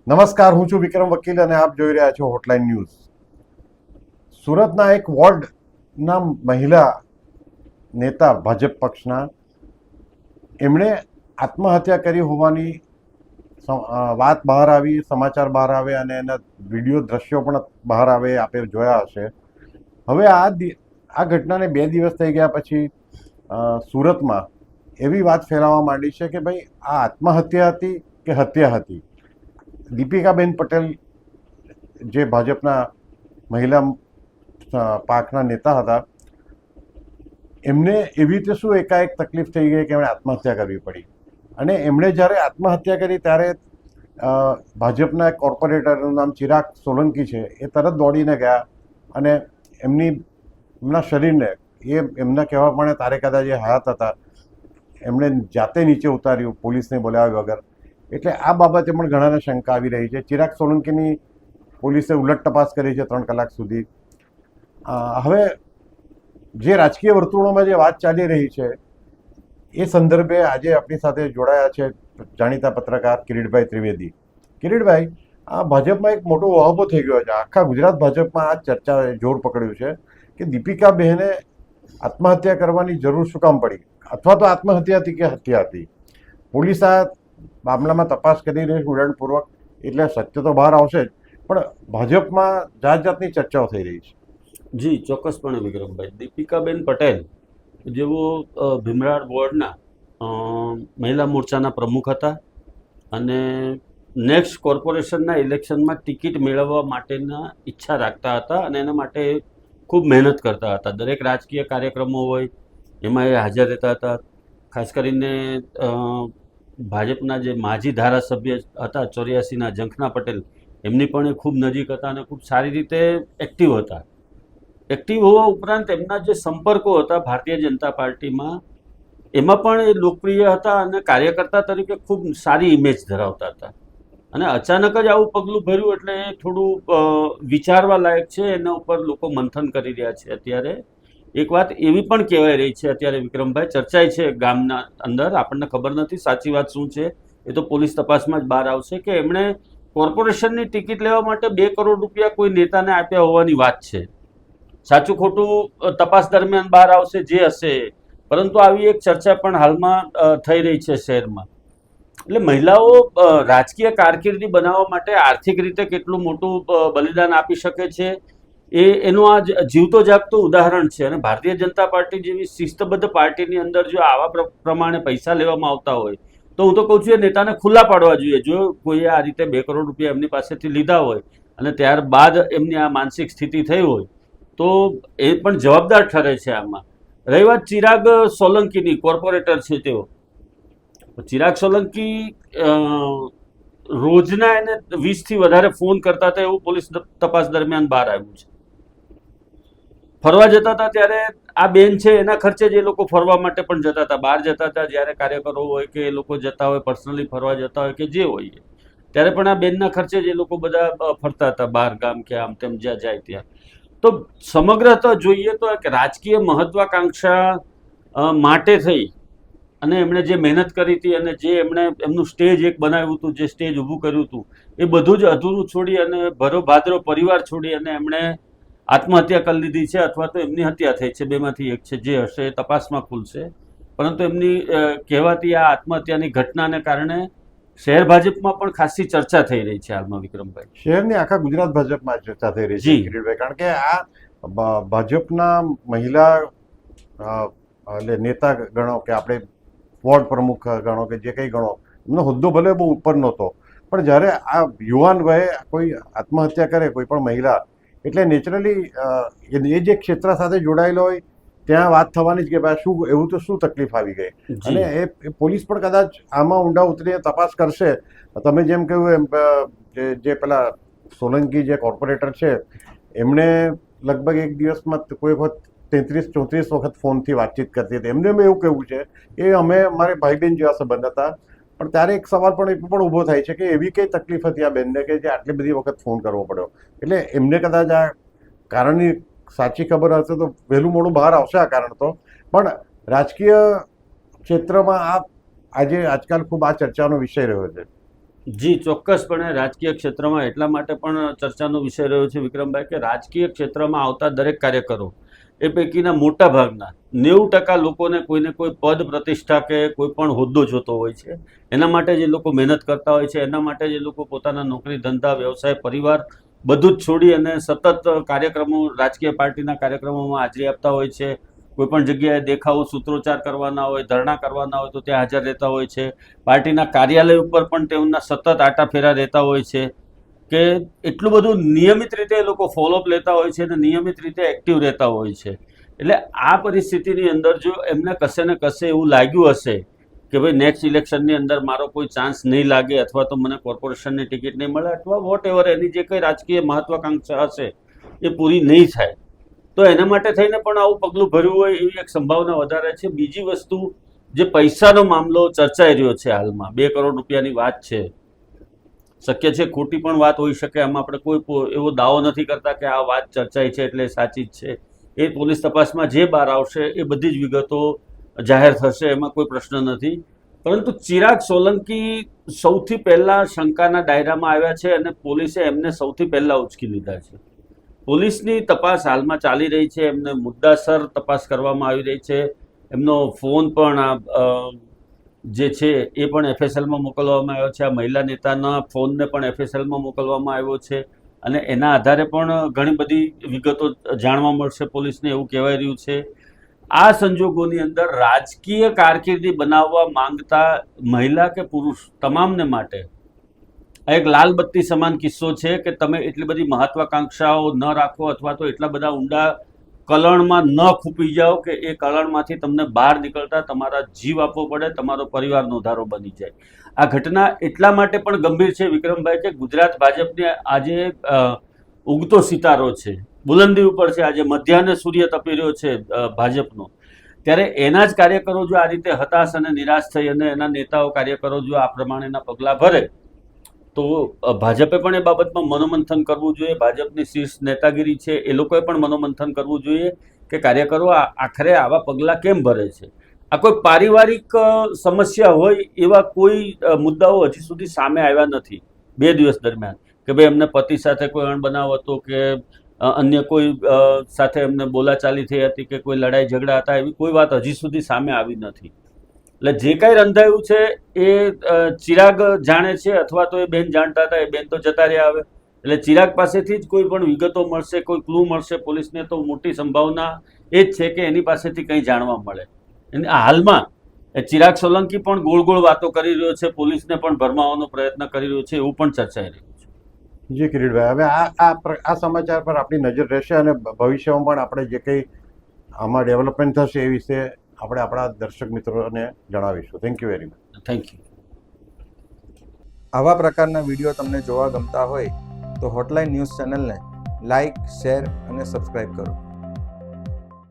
નમસ્કાર, હું છું વિક્રમ વકીલ અને આપ જોઈ રહ્યા છો હોટલાઇન ન્યૂઝ. સુરતના એક વોર્ડના મહિલા નેતા ભાજપ પક્ષના એમણે આત્મહત્યા કરી હોવાની વાત બહાર આવી, સમાચાર બહાર આવે અને એના વિડીયો દ્રશ્યો પણ બહાર આવે, આપે જોયા હશે. હવે આ ઘટનાને 2 દિવસ થઈ ગયા પછી સુરતમાં એવી વાત ફેલાવવા માંડી છે કે ભાઈ આ આત્મહત્યા હતી કે હત્યા હતી. દીપિકાબેન પટેલ જે ભાજપના મહિલા પાંખના નેતા હતા, એમને એવી રીતે શું એકાએક તકલીફ થઈ ગઈ કે એમણે આત્મહત્યા કરવી પડી. અને એમણે જ્યારે આત્મહત્યા કરી ત્યારે ભાજપના એક કોર્પોરેટરનું નામ ચિરાગ સોલંકી છે, એ તરત દોડીને ગયા અને એમના શરીરને એમના કહેવા પ્રમાણે તારે કદાચ જે હયાત હતા એમણે જાતે નીચે ઉતાર્યું, પોલીસને બોલાવ્યા વગર. એટલે આ બાબતે પણ ઘણાને શંકા આવી રહી છે. ચિરાગ સોલંકીની પોલીસે ઉલટ તપાસ કરી છે 3 કલાક સુધી. હવે જે રાજકીય વર્તુળોમાં જે વાત ચાલી રહી છે એ સંદર્ભે આજે આપણી સાથે જોડાયા છે જાણીતા પત્રકાર કિરીટભાઈ ત્રિવેદી. કિરીટભાઈ, આ ભાજપમાં એક મોટો વહાવો થઈ ગયો છે. આખા ગુજરાત ભાજપમાં આ ચર્ચાએ જોર પકડ્યું છે કે દીપિકાબહેને આત્મહત્યા કરવાની જરૂર શું કામ પડી, અથવા તો આત્મહત્યા હતી કે હત્યા હતી. પોલીસ આ મામલામાં તપાસ કરી રહી છે ઊંડાણપૂર્વક, એટલે સત્ય તો બહાર આવશે જ, પણ ભાજપમાં જાતની ચર્ચાઓ થઈ રહી છે. જી ચોક્કસપણે વિક્રમભાઈ, દીપિકાબેન પટેલ જેઓ ભીમરાડ વોર્ડના મહિલા મોરચાના પ્રમુખ હતા અને નેક્સ્ટ કોર્પોરેશનના ઇલેક્શનમાં ટિકિટ મેળવવા માટેના ઈચ્છા રાખતા હતા અને એના માટે ખૂબ મહેનત કરતા હતા. દરેક રાજકીય કાર્યક્રમો હોય એમાં એ હાજર રહેતા હતા. ખાસ કરીને ભાજપના જે માજી ધારાસભ્ય હતા 84ના ઝંખના પટેલ, એમની પણ એ ખૂબ નજીક હતા અને ખૂબ સારી રીતે એક્ટિવ હતા. એક્ટિવ હોવા ઉપરાંત એમના જે સંપર્કો હતા ભારતીય જનતા પાર્ટીમાં, એમાં પણ એ લોકપ્રિય હતા અને કાર્યકર્તા તરીકે ખૂબ સારી ઇમેજ ધરાવતા હતા. અને અચાનક જ આવું પગલું ભર્યું એટલે એ થોડું વિચારવા લાયક છે. એના ઉપર લોકો મંથન કરી રહ્યા છે. અત્યારે એક વાત એવી પણ કહેવાય રહી છે અત્યારે વિક્રમભાઈ, ચર્ચાય છે ગામના અંદર, આપણને ખબર નથી સાચી વાત શું છે, એ તો પોલીસ તપાસમાં જ બહાર આવશે, કે એમણે કોર્પોરેશનની ટિકિટ લેવા માટે 2 કરોડ રૂપિયા કોઈ નેતાને આપ્યા હોવાની વાત છે. સાચું ખોટું તપાસ દરમિયાન બહાર આવશે, જે હશે. પરંતુ આવી એક ચર્ચા પણ હાલમાં થઈ રહી છે શહેરમાં. એટલે મહિલાઓ રાજકીય કારકિર્દી બનાવવા માટે આર્થિક રીતે કેટલું મોટું બલિદાન આપી શકે છે એનું આ જીવતો જાગતું ઉદાહરણ છે. અને ભારતીય જનતા પાર્ટી જેવી શિસ્તબદ્ધ પાર્ટીની અંદર જો આવા પ્રમાણે પૈસા લેવામાં આવતા હોય તો હું તો કહું છું એ નેતાને ખુલ્લા પાડવા જોઈએ. જો કોઈએ આ રીતે 2 કરોડ રૂપિયા એમની પાસેથી લીધા હોય અને ત્યારબાદ એમની આ માનસિક સ્થિતિ થઈ હોય તો એ પણ જવાબદાર ઠરે છે આમાં. રહી વાત ચિરાગ સોલંકીની, કોર્પોરેટર છે તેઓ. ચિરાગ સોલંકી રોજના એને 20થી વધારે ફોન કરતા હતા એવું પોલીસ તપાસ દરમિયાન બહાર આવ્યું છે. ફરવા જતા હતા ત્યારે આ બેન છે એના ખર્ચે જ એ લોકો ફરવા માટે પણ જતા હતા, બહાર જતા હતા. જ્યારે કાર્યકરો હોય કે એ લોકો જતા હોય, પર્સનલી ફરવા જતા હોય કે જે હોય, ત્યારે પણ આ બેનના ખર્ચે જ એ લોકો બધા ફરતા હતા બહાર ગામ કે આમ તેમ જ્યાં જાય ત્યાં. તો સમગ્ર તો જોઈએ તો એક રાજકીય મહત્વાકાંક્ષા માટે થઈ અને એમણે જે મહેનત કરી હતી અને જે એમણે એમનું સ્ટેજ એક બનાવ્યું હતું, જે સ્ટેજ ઊભું કર્યું હતું, એ બધું જ અધૂરું છોડી અને ભરો ભાદરો પરિવાર છોડી અને એમણે આત્મહત્યા કરી લીધી છે, અથવા તો એમની હત્યા થઈ છે. બેમાંથી એક છે, જે હશે એ તપાસમાં ખુલશે. પરંતુ એમની કહેવાતી આ આત્મહત્યાની ઘટનાને કારણે શહેર ભાજપમાં પણ ખાસી ચર્ચા થઈ રહી છે હાલમાં વિક્રમભાઈ. શહેરની આખા ગુજરાત ભાજપમાં ચર્ચા થઈ રહી છે કિરીટભાઈ, કારણ કે આ ભાજપના મહિલા એટલે નેતા ગણો કે આપણે વોર્ડ પ્રમુખ ગણો કે જે કંઈ ગણો, એમનો હોદ્દો ભલે બહુ ઉપર નહોતો, પણ જ્યારે આ યુવાન વયે કોઈ આત્મહત્યા કરે કોઈ પણ મહિલા, એટલે નેચરલી એ જે ક્ષેત્ર સાથે જોડાયેલો હોય ત્યાં વાત થવાની જ કે ભાઈ શું એવું તો શું તકલીફ આવી ગઈ. અને એ પોલીસ પણ કદાચ આમાં ઊંડા ઉતરીને તપાસ કરશે. તમે જેમ કહ્યું એમ જે પેલા સોલંકી જે કોર્પોરેટર છે એમણે લગભગ એક દિવસમાં કોઈ વખત 33-34 વખત ફોનથી વાતચીત કરતી હતી. એમને એવું કહેવું છે કે અમે અમારે ભાઈ બહેન જેવા સંબંધ હતા. પણ ત્યારે એક સવાલ પણ ઊભો થાય છે કે એવી કઈ તકલીફ હતી આ બેનને કે જે આટલી બધી વખત ફોન કરવો પડ્યો. એટલે એમને કદાચ આ કારણની સાચી ખબર હશે તો વહેલું મોડું બહાર આવશે આ કારણ તો. પણ રાજકીય ક્ષેત્રમાં આજકાલ ખૂબ આ ચર્ચાનો વિષય રહ્યો છે. જી, ચોક્કસપણે રાજકીય ક્ષેત્રમાં એટલા માટે પણ ચર્ચાનો વિષય રહ્યો છે વિક્રમભાઈ, કે રાજકીય ક્ષેત્રમાં આવતા દરેક કાર્યકરો એ પૈકીના મોટા ભાગના 90% લોકોને કોઈને કોઈ પદ પ્રતિષ્ઠા કે કોઈ પણ હોદ્દો જોતો હોય છે. એના માટે જે લોકો મહેનત કરતા હોય છે, એના માટે જે લોકો પોતાના નોકરી ધંધા વ્યવસાય પરિવાર બધું જ છોડી અને સતત કાર્યક્રમો રાજકીય પાર્ટીના કાર્યક્રમોમાં હાજરી આપતા હોય છે. કોઈ પણ જગ્યાએ દેખાવો સૂત્રોચ્ચાર કરવાના હોય, ધરણા કરવાના હોય તો ત્યાં હાજર રહેતા હોય છે. પાર્ટીના કાર્યાલય ઉપર પણ તેમના સતત આટાફેરા રહેતા હોય છે, કે એટલું બધું નિયમિત રીતે એ લોકો ફોલોઅપ લેતા હોય છે અને નિયમિત રીતે એક્ટિવ રહેતા હોય છે. એટલે આ પરિસ્થિતિની અંદર જો એમને કશે ને કશે એવું લાગ્યું હશે કે ભાઈ નેક્સ્ટ ઇલેક્શનની અંદર મારો કોઈ ચાન્સ નહીં લાગે, અથવા તો મને કોર્પોરેશનની ટિકિટ નહીં મળે, અથવા વોટ એવર એની જે કંઈ રાજકીય મહત્વાકાંક્ષા હશે એ પૂરી નહીં થાય, તો એના માટે થઈને પણ આવું પગલું ભર્યું હોય એવી એક સંભાવના વધારે છે. બીજી વસ્તુ, જે પૈસાનો મામલો ચર્ચાઈ રહ્યો છે હાલમાં, 2 કરોડ રૂપિયાની વાત છે. શક્ય છે ખોટી પણ વાત હોઈ શકે, આમાં આપણે કોઈ એવો દાવો નથી કરતા કે આ વાત ચર્ચાઈ છે એટલે સાચી જ છે. એ પોલીસ તપાસમાં જે બહાર આવશે એ બધી જ વિગતો જાહેર થશે, એમાં કોઈ પ્રશ્ન નથી. પરંતુ ચિરાગ સોલંકી સૌથી પહેલા શંકાના દાયરામાં આવ્યા છે અને પોલીસે એમને સૌથી પહેલા ઉચકી લીધા છે. પોલીસની તપાસ હાલમાં ચાલી રહી છે, એમને મુદ્દાસર તપાસ કરવામાં આવી રહી છે. એમનો ફોન પણ જે છે એ પણ FSLમાં મોકલવામાં આવ્યો છે. આ મહિલા નેતાના ફોનને પણ FSLમાં મોકલવામાં આવ્યો છે અને એના આધારે પણ ઘણી બધી વિગતો જાણવા મળશે પોલીસને, એવું કહેવાય રહ્યું છે. આ સંજોગોની અંદર રાજકીય કારકિર્દી બનાવવા માંગતા મહિલા કે પુરુષ તમામને માટે આ એક લાલ બત્તી સમાન કિસ્સો છે કે તમે એટલી બધી મહત્વાકાંક્ષાઓ ન રાખો, અથવા તો એટલા બધા ઊંડા કલણમાં ન ખૂપી જાઓ કે એ કલણમાંથી તમને બહાર નીકળતા તમારા જીવ આપવો પડે, તમારો પરિવારનો ધારો બની જાય. આ ઘટના એટલા માટે પણ ગંભીર છે વિક્રમભાઈ કે ગુજરાત ભાજપને આજે ઉગતો સિતારો છે, બુલંદી ઉપર છે. આજે મધ્યાહને સૂર્ય તપી રહ્યો છે ભાજપનો, ત્યારે એના જ કાર્યકરો જો આ રીતે હતાશ અને નિરાશ થઈ અને એના નેતાઓ કાર્યકરો જો આ પ્રમાણેના પગલાં ભરે, તો ભાજપે પણ એ બાબતમાં મનોમંથન કરવું જોઈએ. ભાજપની શીર્ષ નેતાગીરી છે એ લોકોએ પણ મનોમંથન કરવું જોઈએ કે કાર્યકરો આખરે આવા પગલાં કેમ ભરે છે. આ કોઈ પારિવારિક સમસ્યા હોય એવા કોઈ મુદ્દાઓ હજી સુધી સામે આવ્યા નથી 2 દિવસ દરમિયાન, કે ભાઈ એમને પતિ સાથે કોઈ અણબનાવ હતો કે અન્ય કોઈ સાથે એમને બોલાચાલી થઈ હતી કે કોઈ લડાઈ ઝઘડા હતા, એવી કોઈ વાત હજી સુધી સામે આવી નથી. એટલે જે કાંઈ રંધાયું છે એ ચિરાગ જાણે છે, અથવા તો એ બેન જાણતા હતા. એ બેન તો જતા રહ્યા હવે, એટલે ચિરાગ પાસેથી જ કોઈ પણ વિગતો મળશે, કોઈ ક્લુ મળશે પોલીસને, તો મોટી સંભાવના એ જ છે કે એની પાસેથી કંઈ જાણવા મળે. અને હાલમાં ચિરાગ સોલંકી પણ ગોળ ગોળ વાતો કરી રહ્યો છે, પોલીસને પણ ભરમાવવાનો પ્રયત્ન કરી રહ્યો છે, એવું પણ ચર્ચાઈ રહ્યું છે. જી કિરીટભાઈ, હવે આ સમાચાર પર આપણી નજર રહેશે અને ભવિષ્યમાં પણ આપણે જે કંઈ આમાં ડેવલપમેન્ટ થશે એ વિશે આપણે આપણા દર્શક મિત્રોને જણાવીશું. Thank you very much. Thank you. આવા પ્રકારના વિડીયો તમને જોવા ગમતા હોય તો હોટલાઇન ન્યૂઝ ચેનલને લાઇક, શેર અને સબસ્ક્રાઇબ કરો.